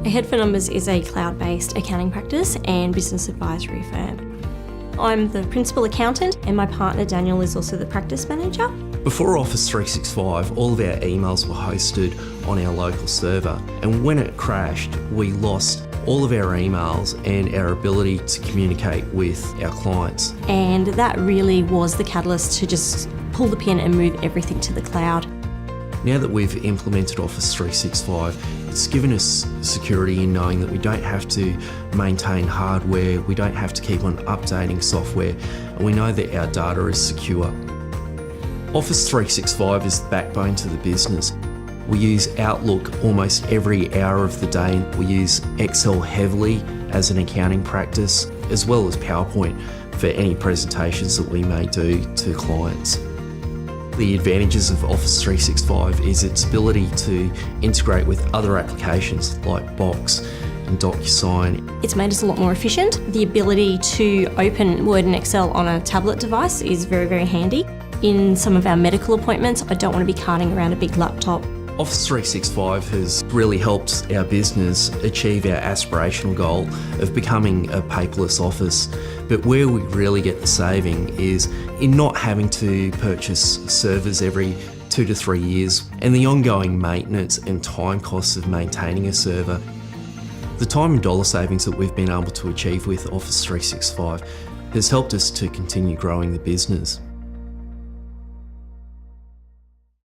Head for Numbers is a cloud-based accounting practice and business advisory firm. I'm the principal accountant and my partner Daniel is also the practice manager. Before Office 365, all of our emails were hosted on our local server, and when it crashed, we lost all of our emails and our ability to communicate with our clients. And that really was the catalyst to just pull the pin and move everything to the cloud. Now that we've implemented Office 365, it's given us security in knowing that we don't have to maintain hardware, we don't have to keep on updating software, and we know that our data is secure. Office 365 is the backbone to the business. We use Outlook almost every hour of the day. We use Excel heavily as an accounting practice, as well as PowerPoint for any presentations that we may do to clients. The advantages of Office 365 is its ability to integrate with other applications like Box and DocuSign. It's made us a lot more efficient. The ability to open Word and Excel on a tablet device is very, very handy. In some of our medical appointments, I don't want to be carting around a big laptop. Office 365 has really helped our business achieve our aspirational goal of becoming a paperless office. But where we really get the saving is in not having to purchase servers every 2 to 3 years and the ongoing maintenance and time costs of maintaining a server. The time and dollar savings that we've been able to achieve with Office 365 has helped us to continue growing the business.